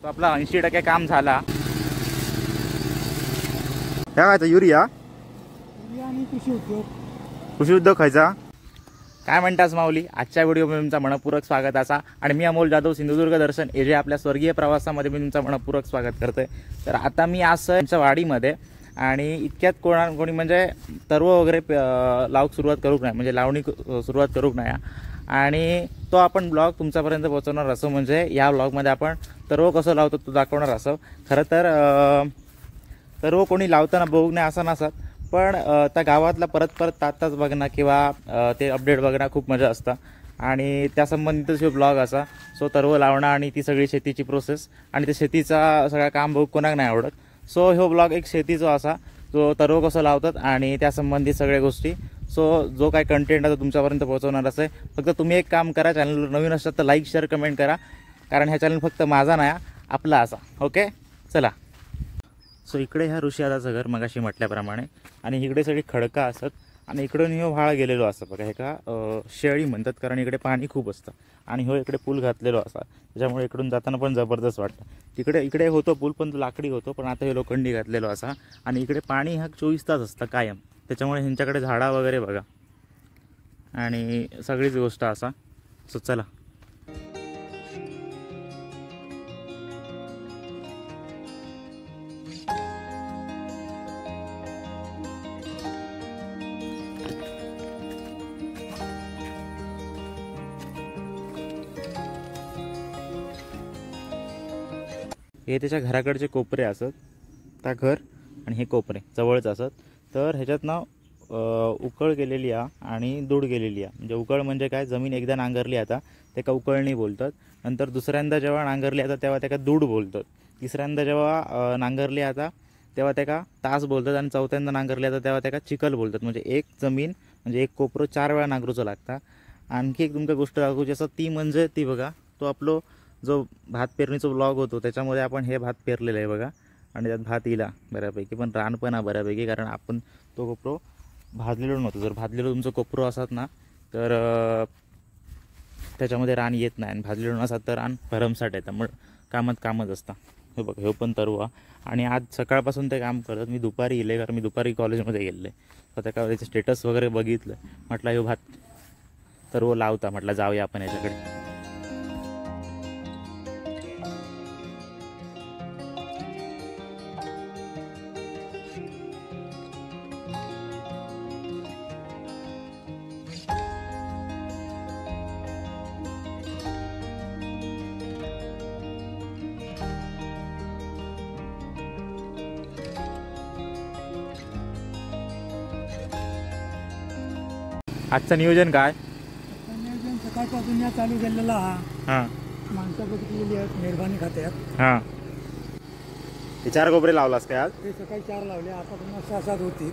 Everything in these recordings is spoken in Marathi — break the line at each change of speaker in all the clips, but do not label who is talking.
तो आपला 80% काम झाला. काय युरिया
आणि
कृषी उद्योग खायचा. काय म्हणतास माऊली. आजच्या व्हिडिओमध्ये तुमचा मनपूर्वक स्वागत असा. आणि मी अमोल जाधव, सिंधुदुर्ग दर्शन हे जे आपल्या स्वर्गीय प्रवासामध्ये मी तुमचा मनपूर्वक स्वागत करतोय. तर आता मी आज यांच्या वाडीमध्ये आणि इतक्यात कोणी म्हणजे तरव वगैरे लावूक सुरुवात करूक नाही, म्हणजे लावणी सुरुवात करूक नाही. आणि तो आपण ब्लॉग तुमच्यापर्यंत पोहोचवणार असो. म्हणजे या ब्लॉगमध्ये आपण तरव कसं लावतो तो दाखवणार असो. खरं तर तरव कोणी लावताना बघू नाही असं नसत, पण त्या गावातला परत तास बघणं किंवा ते अपडेट बघणं खूप मजा असतं. आणि त्या संबंधितच हे ब्लॉग असा. सो तरव लावणं आणि ती सगळी शेतीची प्रोसेस आणि ते शेतीचा सगळं काम बघू कोणाक नाही आवडत. सो ह्यो ब्लॉग एक शेतीचा असा, जो तरव कसं लावतात आणि त्या संबंधित सगळ्या गोष्टी. सो जो काय कंटेंट आहे तो तुमच्यापर्यंत पोहोचवणार असं आहे. फक्त तुम्ही एक काम करा, चॅनलवर नवीन असतात तर लाईक शेअर कमेंट करा, कारण ह्या चॅनल फक्त माझा नाही आपला असा. ओके चला. सो इकडे ह्या ऋषीदाचं घर मगाशी म्हटल्याप्रमाणे, आणि इकडे सगळी खडका असत आणि इकडून ह्यो व्हाळ गेलेलो असतं बघा. हे का शेळी म्हणतात, कारण इकडे पाणी खूप असतं. आणि ह्यो इकडे पूल घातलेलो असा, त्याच्यामुळे इकडून जाताना पण जबरदस्त वाटतं. इकडे होतो पूल, पण तो लाकडी होतो, पण आता हे लोखंडी घातलेलो असा. आणि इकडे पाणी हा 24 तास असतं कायम, त्याच्यामुळे ह्यांच्याकडे झाडा वगैरे बघा आणि सगळीच गोष्ट असा. सो चला. हे त्याच्या घराकडचे कोपरे असत, त्या घर आणि हे कोपरे जवळच असत. तर ह्याच्यात ना उकळ गेलेली आहे आणि दूड गेलेली आहे. म्हणजे उकळ म्हणजे काय, जमीन एकदा नांगरली आता त्याका उकळणी बोलतात. नंतर दुसऱ्यांदा जेव्हा नांगरली आता तेव्हा त्याका दूड बोलतात. तिसऱ्यांदा जेव्हा नांगरली आता तेव्हा त्याका तास बोलतात. आणि चौथ्यांदा नांगरली आता तेव्हा त्याका चिखल बोलतात. म्हणजे एक जमीन म्हणजे एक कोपरं 4 वेळा नांगरूचं लागतं. आणखी एक तुमका गोष्ट दाखवूची असं ती म्हणजे ती बघा, तो आपलो जो भात पेरणीचा ब्लॉग होतो त्याच्यामध्ये आपण हे भात पेरलेलं आहे बघा. आणि त्यात भात इला बऱ्यापैकी, पण रान पण आहे बऱ्यापैकी, कारण आपण तो कोपरो भाजलेलो नव्हतो. जर भाजलेलो तुमचं कोपरो असत ना तर त्याच्यामध्ये रान येत नाही, आणि भाजलेलो नसत तर रान भरमसाठ येतं. मग कामच असतं. हे बघा, हे पण तरवा. आणि आज सकाळपासून ते काम करत मी दुपारी इले, कारण मी दुपारी कॉलेजमध्ये गेले. तर त्या त्याचे स्टेटस वगैरे बघितलं, म्हटलं हे भात तरव लावता, म्हटलं जाऊया आपण याच्याकडे. आजचं नियोजन काय?
नियोजन सकाळपासून या चालू केलेला हा.
हां,
माणसं बघितलेली आहेत मेहरबानी खात्यात.
हां. ते 4 कोपरे लावलास काय आज?
ते सकाळी 4 लावले, आता पुन्हा 6-7 होती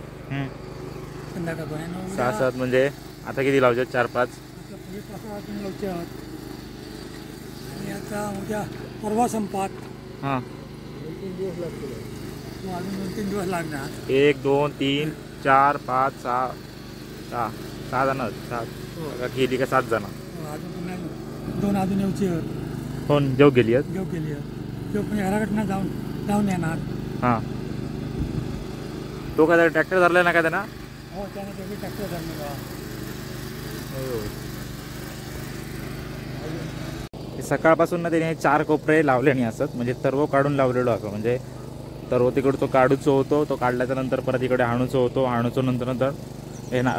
संध्याकाळपर्यंत.
6-7 म्हणजे आता किती लावचे? 4-5.
आता पुढे 5 लावचे आहात. आणि आता उद्या परवा संपात.
हां,
2-3 दिवस लागतील. अजून 2-3 दिवस लागणार.
1 2 3 4 5 6 जण. 7 गेली का 7 जण?
अजून पुन्हा 2 अजून येऊची आहेत.
कोण जेव गेली आहेत?
घेऊ केली आहे. तो पण घराकडनं जाऊन येणार.
हां, तो काय ट्रॅक्टर धरला ना काय त्यांना?
हो, त्याने त्याची ट्रॅक्टर धरलेला.
सकाळपासून ना त्याने 4 कोपरे लावले नाही असत, म्हणजे तरव काढून लावलेलो असं. म्हणजे तरव तिकडं तो काढूचो होतो, तो काढल्याच्या नंतर परत इकडे हाणूचो होतो, हाणूचो नंतर हे ना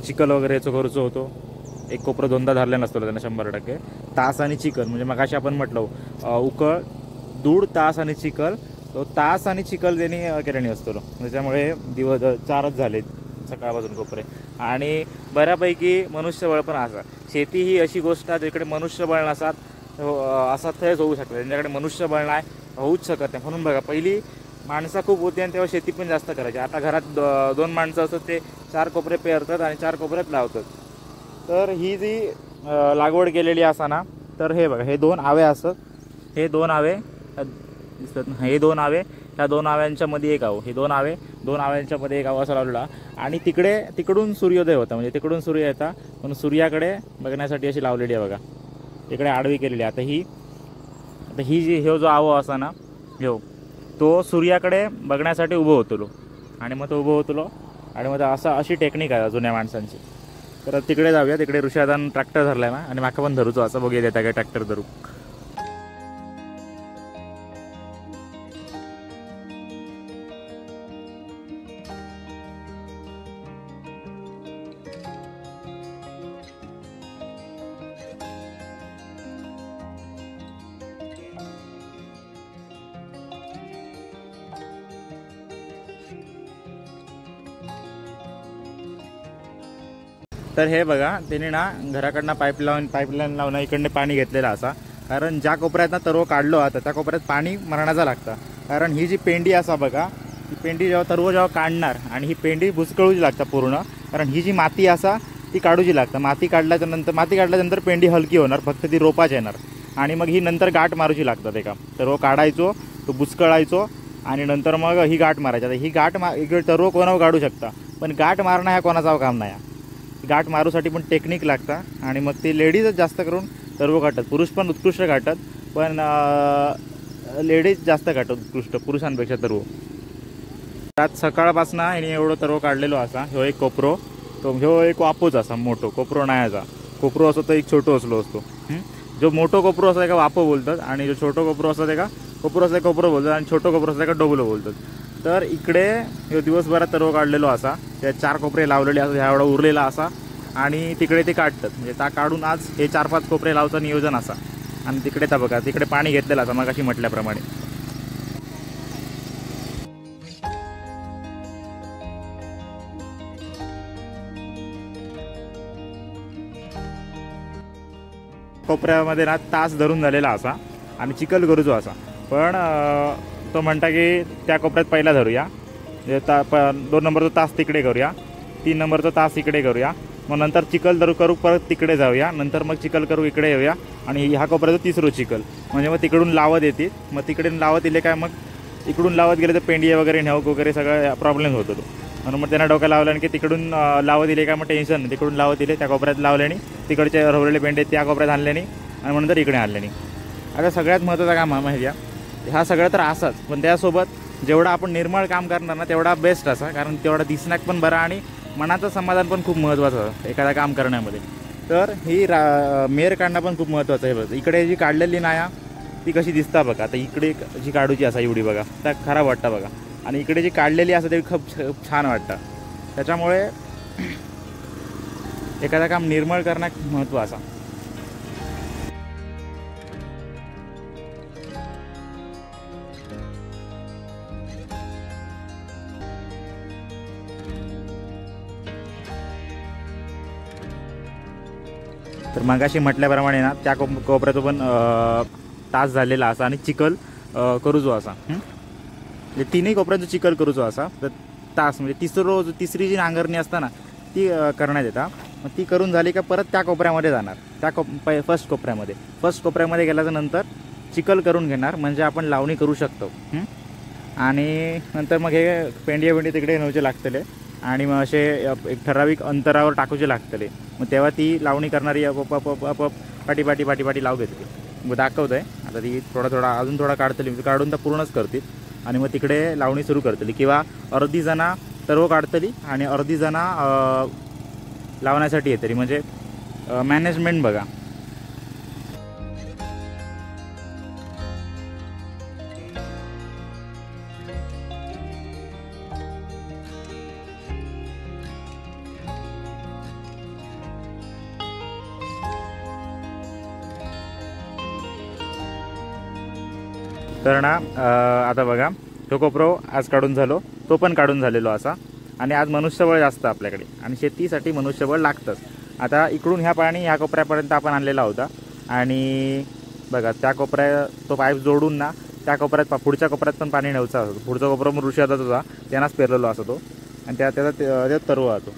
चिखल वगैरे याचं करूचो होतो. एक कोपरं 2दा धरले नसतो त्यानं 100%. तास आणि चिखल म्हणजे मगाशी आपण म्हटलं उकळ दूड तास आणि चिखल, तो तास आणि चिखल त्यांनी केल्याने असतो. त्याच्यामुळे दिवस 4च झाले सकाळपासून कोपरे. आणि बऱ्यापैकी मनुष्यबळ पण असं. शेती ही अशी गोष्ट आहे जिकडे मनुष्यबळ नसतात असा थंयच होऊ शकतं. त्यांच्याकडे मनुष्यबळ नाही, होऊच शकत नाही. म्हणून बघा, पहिली माणसं खूप होती आणि तेव्हा शेती पण जास्त करायची. आता घरात 2 माणसं असतात, ते 4 कोपरे पेरतात आणि 4 कोपऱ्यात लावतात. तर ही जी लागवड केलेली असताना, तर हे बघा, हे 2 आवे असतात. हे 2 आवे दिसतात ना, हे 2 आवे, ह्या 2 आव्यांच्या मध्ये एक आव, हे 2 आव्यांच्या मध्ये एक आव असा लावलेला. आणि तिकडून सूर्योदय होता, म्हणजे तिकडून सूर्य येता, म्हणून सूर्याकडे बघण्यासाठी अशी लावलेली आहे बघा. इकडे आडवी केलेली. आता ही आता ही जी ह्यो जो आवो असा ना ह्यो तो सूर्याकडे बघण्यासाठी उभं होतलो आणि मग तो उभं होतलो आणि मग अशी टेक्निक आहे जुन्या माणसांची. तर तिकडे जाऊया. तिकडे ऋषादान ट्रॅक्टर धरलाय ना आणि माका पण धरूचो असं बघूया देता काय ट्रॅक्टर धरू. तर हे बघा त्यांनी ना घराकडनं पाईपलाईन लावून इकडनं पाणी घेतलेलं असा. कारण ज्या कोपऱ्यात ना तरव काढलो आता त्या कोपऱ्यात पाणी मरणाचा लागतं. कारण ही जी पेंडी असा बघा ही पेंडी जेव्हा काढणार आणि ही पेंडी भुसकळूची लागतं पूर्ण. कारण ही जी माती असा ती काढूची लागतं. माती काढल्यानंतर पेंडी हलकी होणार फक्त ती रोपाच येणार आणि मग ही नंतर गाठ मारूची लागतात. एका तरव काढायचो तो भुसकळायचो आणि नंतर मग ही गाठ मारायची. आता ही गाठ इकडे तरव कोणावर काढू शकता पण गाठ मारणं ह्या कोणाचं काम नाही. गाठ मारूसाठी पण टेक्निक लागतं आणि मग ते लेडीजच जास्त करून तरव काढतात. पुरुष पण उत्कृष्ट काढतात पण लेडीज जास्त काढतात उत्कृष्ट पुरुषांपेक्षा तरव. आज सकाळपासून ह्याने एवढं तरव काढलेलो असा. ह्यो एक कोपरो तो ह्यो एक वापोच असा मोठो कोपरो नाही असा. कोपरो असो तर एक छोटो असलो असतो. जो मोठो कोपरो असतो का वापो बोलतात आणि जो छोटो कोपरो असतो का कोपरो असतो कोपरो बोलतात आणि छोटो कोपरो असतो का डोबलो बोलतात. तर इकडे ह्यो दिवसभरात तरव काढलेलो असा. त्या 4 कोपरे लावलेले असतात ह्या एवढा उरलेला असा आणि तिकडे ते काढतात. म्हणजे त्या काढून आज हे 4-5 कोपरे लावचं नियोजन असा. आणि तिकडे त्या बघा तिकडे पाणी घेतलेलं असा मगाशी म्हटल्याप्रमाणे. कोपऱ्यामध्ये ना तास धरून झालेला असा आणि चिखल करूचो असा. पण तो म्हणता की त्या कोपऱ्यात पहिला धरूया 2 नंबरचा तास तिकडे करूया 3 नंबरचा तास इकडे करूया मग नंतर चिखल करू परत तिकडे जाऊया नंतर मग चिखल करू इकडे येऊया आणि ह्या कोपऱ्याचं तिसरं चिखल म्हणजे मग तिकडून लावत येतील. मग तिकडे लावत येले काय मग इकडून लावत गेले तर पेंडी वगैरे नेऊक वगैरे सगळं प्रॉब्लेम होतो तो. म्हणून मग त्यांना डोक्या लावलं की तिकडून लावत दिले काय मग टेन्शन नाही. तिकडून लावत दिले त्या कोपऱ्यात लावल्याने तिकडचे रवलेले पेंडे त्या कोपऱ्यात आणल्याने आणि मग नंतर इकडे आणल्याने. आता सगळ्यात महत्त्वाचा काम माहिती आहे हा सगळं तर असाच पण त्यासोबत जेवढा आपण निर्मळ काम करणार ना तेवढा बेस्ट असा. कारण तेवढा दिसण्यात पण बरा आणि मनाचं समाधान पण खूप महत्त्वाचं एखादा काम करण्यामध्ये. तर ही मेर काढणं पण खूप महत्त्वाचं आहे. बघा इकडे जी काढलेली नाया ती कशी दिसता बघा. आता इकडे जी काढूची असा एवढी बघा त्या खराब वाटतं बघा आणि इकडे जी काढलेली असं ते खूप छान वाटतं. त्याच्यामुळे एखादा काम निर्मळ करण्यात महत्त्व असा. तर मगाशी म्हटल्याप्रमाणे ना त्या कोपऱ्याचं पण तास झालेला असा आणि चिखल करूचो असा. म्हणजे 3ही कोपऱ्याचं चिखल करूचो असा. तर तास म्हणजे तिसरी जी नांगरणी असता ना ती करण्यात येतात. मग ती करून झाली का परत त्या कोपऱ्यामध्ये जाणार त्या फर्स्ट कोपऱ्यामध्ये गेल्याच्या नंतर चिखल करून घेणार म्हणजे आपण लावणी करू शकतो. आणि नंतर मग हे पेंडी तिकडे नेऊचे लागतले आणि मग असे एक ठराविक अंतरावर टाकूचे लागतले. मग तेव्हा ती लावणी करणारी पाटी लाव घेतली. मग दाखवत आहे आता ती अजून थोडा काढतली काढून तर पूर्णच करतील आणि मग तिकडे लावणी सुरू करतली किंवा अर्धी जणा तरव काढतली आणि अर्धी जणा लावण्यासाठी येतली. म्हणजे मॅनेजमेंट बघा. तर ना आता बघा तो कोपरो आज काढून झालो तो पण काढून झालेलो असा. आणि आज मनुष्यबळ जास्त आपल्याकडे आणि शेतीसाठी मनुष्यबळ लागतंच. आता इकडून ह्या कोपऱ्यापर्यंत आपण आणलेला होता आणि बघा त्या कोपऱ्या तो पाईप जोडून ना त्या कोपऱ्यात पुढच्या कोपऱ्यात पण पाणी नव्हता असतो. पुढचा कोपरा मग ऋषी हातात होता त्यांनाच पेरलेलो असतो तो आणि त्याचा तरव होतो.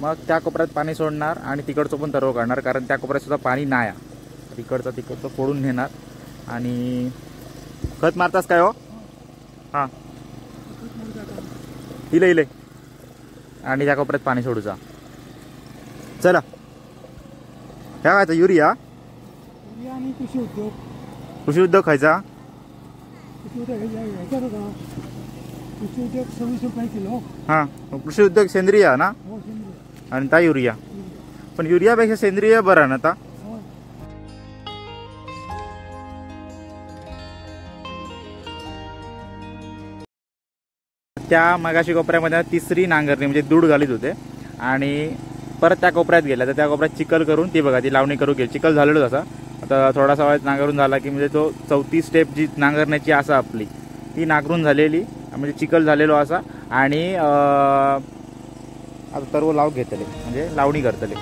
मग त्या कोपऱ्यात पाणी सोडणार आणि तिकडचं पण तरव काढणार कारण त्या कोपऱ्यात सुद्धा पाणी नाही. तिकडचं फोडून घेणार आणि खत मारतास काय हो. हां इले आणि त्या कोपऱ्यात पाणी सोडूचा. चला ह्या काय युरिया
आणि कृषी उद्योग
कृषी उद्योग खायचा
कृषी उद्योग ह्याच्यात होता. कृषी उद्योग 26 रुपये किलो.
हां कृषी उद्योग सेंद्रिय ना
हो सेंद्रिय.
आणि ता युरिया पण युरियापेक्षा सेंद्रिय बरा ना ता
हो.
त्या मगाशी कोपऱ्यामध्ये तिसरी नांगरणी म्हणजे दूध घालीत होते आणि परत त्या कोपऱ्यात गेल्या तर त्या कोपऱ्यात चिखल करून ती बघा ती लावणी करू गेली. चिखल झालेलो असा आता थोडासा वेळ नांगरून झाला की म्हणजे तो चौथी स्टेप जी नांगरण्याची असा आपली ती नांगरून झालेली म्हणजे चिखल झालेलो असा आणि आता सर्व लाव घेतले म्हणजे लावणी करतले.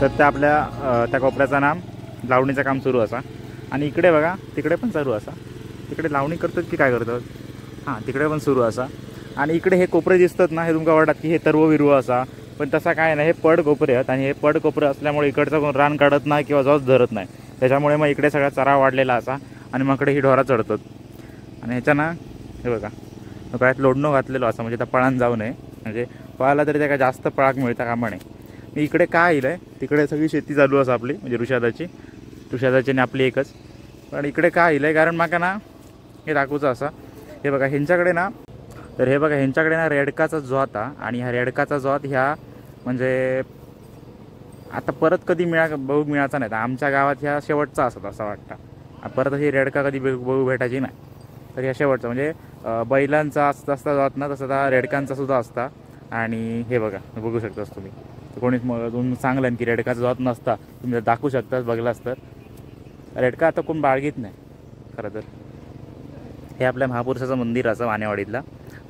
तर त्या आपल्या त्या कोपऱ्याचं नाम लावणीचं काम सुरू असा आणि इकडे बघा तिकडे पण चालू असा. तिकडे लावणी करतात की काय करतात हां तिकडे पण सुरू असा आणि इकडे हे कोपरे दिसतात ना हे तुमका वाटतात की हे तरव विरवं असा पण तसा काय नाही. हे पड कोपरे आहेत आणि हे पड कोपरे असल्यामुळे इकडचं कोण रान काढत नाही किंवा जॉस धरत नाही. त्याच्यामुळे मग इकडे सगळा चरा वाढलेला असा आणि मग इकडे ही ढोरा चढतात आणि ह्याच्या ना हे बघा गळ्यात लोडणं घातलेलं असं म्हणजे त्या पळान जाऊ नये म्हणजे पळाला तरी त्या जास्त पळाक मिळता कामा नये. मी इकडे काय येईल आहे तिकडे सगळी शेती चालू असं आपली म्हणजे ऋषादाची आणि आपली एकच पण इकडे काय येईल आहे कारण माका ना हे दाखवचं असं हे बघा ह्यांच्याकडे ना तर हे बघा ह्यांच्याकडे ना रेडकाचा जोत आणि ह्या रेडकाचा जोत ह्या म्हणजे आता परत कधी बघू मिळायचा नाही. तर आमच्या गावात ह्या शेवटचा असत असं वाटतं. परत ही रेडका कधी बघू भेटायची नाही. तर ह्या शेवटचा म्हणजे बैलांचा असता जोत ना तसं हा रेडकांचा सुद्धा असता आणि हे बघा बघू शकतास तुम्ही कोणीच तुम्ही सांगलं की रेडकाचा जोत नसता तुम्ही दाखवू शकता बघलास तर रेडका आता कोण बाळगीत नाही खरं तर. हे आपल्या महापुरुषाचं मंदिर असं वानेवाडीतला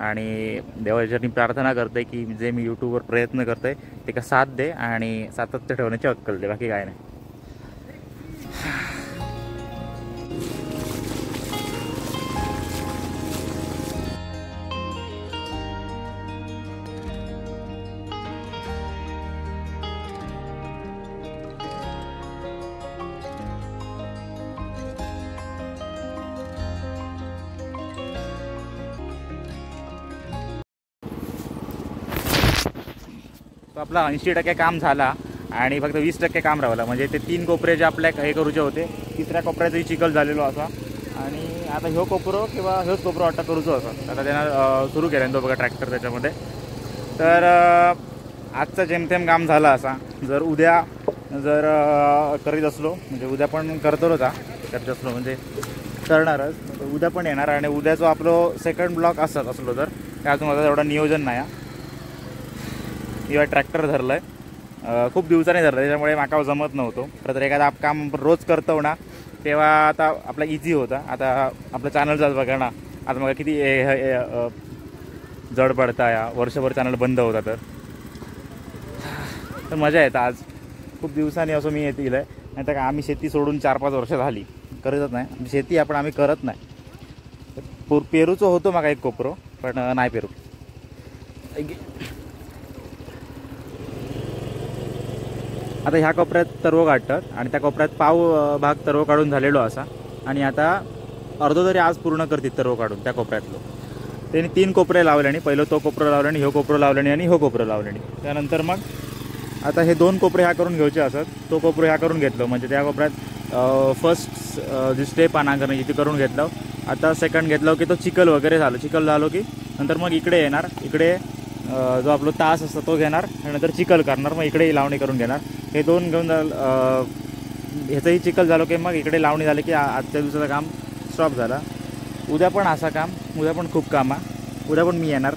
आणि देवाच्या प्रार्थना करते की जे मी यूट्यूबवर प्रयत्न करतोय ते का साथ दे आणि सातत्य ठेवण्याची अक्कल दे बाकी काय नाही. तो आपला 80% काम झाला आणि फक्त 20% काम राहिलं म्हणजे ते 3 कोपरे जे आपल्या हे करूचे होते तिसऱ्या कोपऱ्यातही चिखल झालेलो असा आणि आता ह्यो कोपरो किंवा ह्योच कोपरो वाटतं करूचो असा. आता त्यांना सुरू केलं तो बघा ट्रॅक्टर त्याच्यामध्ये. तर आजचं जेमतेम काम झालं असा. जर उद्या करीत असलो म्हणजे उद्या पण करतोच करत असलो म्हणजे करणारच उद्या पण येणार आणि उद्याचं आपलं सेकंड ब्लॉक असलो तर काय अजून माझं एवढं नियोजन नाही किंवा ट्रॅक्टर धरलं आहे खूप दिवसांनी धरलं त्याच्यामुळे माका जमत नव्हतं. तर एखादा काम रोज करतो ना तेव्हा आता आपला इझी होता. आता आपलं चॅनलचाच बघा ना आता मग किती जड पडता या वर्षभर चॅनल बंद होता तर मजा येतं. आज खूप दिवसांनी असं मी येतील आहे नाही तर आम्ही शेती सोडून 4-5 वर्ष झाली करतच नाही शेती आपण आम्ही करत नाही. पेरूचं होतो मग एक कोपरो पण नाही पेरू. आता ह्या कोपऱ्यात तरव काढतात आणि त्या कोपऱ्यात पाव भाग तरव काढून झालेलो असा आणि आता अर्धो तरी आज पूर्ण करतील तरव काढून त्या कोपऱ्यातलो. त्यांनी 3 कोपरे लावले आणि पहिलं तो कोपरं लावलं आणि ह्यो कोपरं लावलं आणि ह्यो कोपरं लावलं आणि त्यानंतर मग आता हे 2 कोपरे ह्या करून घ्यायचे असत. तो कोपरं ह्या करून घेतलं म्हणजे त्या कोपऱ्यात फर्स्ट जी स्टेप आहे नांगरण्याची ती करून घेतलं. आता सेकंड घेतलं की तो चिखल वगैरे झालं. चिखल झालो की नंतर मग इकडे येणार. इकडे जो आपला तास असतो तो घेणार नंतर चिखल करणार मग इकडे लावणी करून घेणार. हे 2 घेऊन ह्याचंही चिखल झालं की मग इकडे लावणी झाली की आजच्या दिवसाचं काम स्टॉप झाला. उद्या पण असा काम उद्या पण खूप काम आहे. उद्या पण मी येणार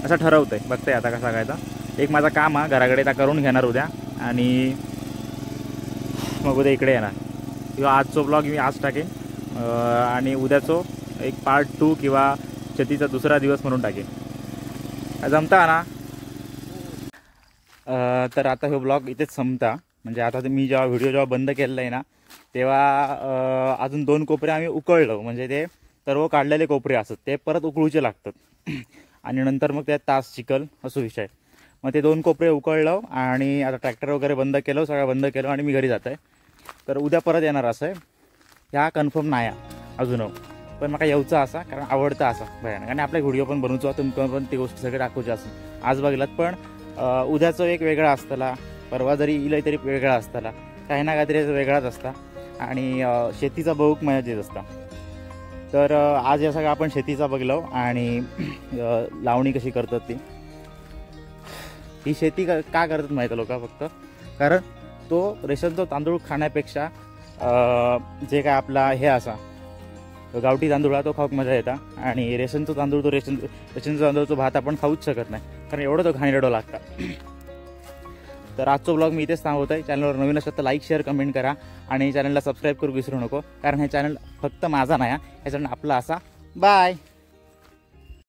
असं ठरवतं आहे बघताय आता कसा सांगायचा. एक माझं काम आहे घराकडे त्या करून घेणार उद्या आणि मग उद्या इकडे येणार किंवा आजचो ब्लॉग मी आज टाकेन आणि उद्याचो एक पार्ट 2 किंवा शेतीचा दुसरा दिवस म्हणून टाकेन. जमता ना. तर आता हे ब्लॉग इथेच संपता म्हणजे आता मी जेव्हा बंद केलेला आहे ना तेव्हा अजून 2 कोपरे आम्ही उकळलो म्हणजे ते सर्व काढलेले कोपरे असतात ते परत उकळूचे लागतात आणि नंतर मग त्यात तास चिखल असो विषय. मग ते 2 कोपरे उकळलं आणि आता ट्रॅक्टर वगैरे बंद केलं सगळं बंद केलं आणि मी घरी जात आहे. तर उद्या परत येणार असं आहे ह्या कन्फर्म नाही अजून, पण म्हाका येवचा असा कारण आवडता असा भयानक, आणि आपल्या व्हिडिओ पण बनवचो तुमकां पण ती गोष्टी सगळे दाखवचे असं आज बघलात. पण उद्याचं एक वेगळा असतला, परवा जरी इलय तरी वेगळा असतला, काही ना काहीतरी वेगळाच असता आणि शेतीचा बघूक मजा येत असता. तर आज या सगळं आपण शेतीचा बघलो आणि लावणी कशी करतात ती. ही शेती का करतात माहिती लोक फक्त कारण तो रेशनचा तांदूळ खाण्यापेक्षा जे काय आपला हे असा गावठी तांदूळ तो खाऊक मजा येता, आणि रेशनचा तांदूळ तो रेशनचा तांदूळचा भात आपण खाऊच शकत नाही कारण एवढं तो घाणेरडा लागता. तर आजचा ब्लॉग मी इथेच थांबवत आहे. चॅनलवर नवीन असेल तर लाईक शेअर कमेंट करा आणि चॅनलला सबस्क्राईब करू विसरू नको, कारण हे चॅनल फक्त माझा नाही, हे चॅनल आपला असा. बाय.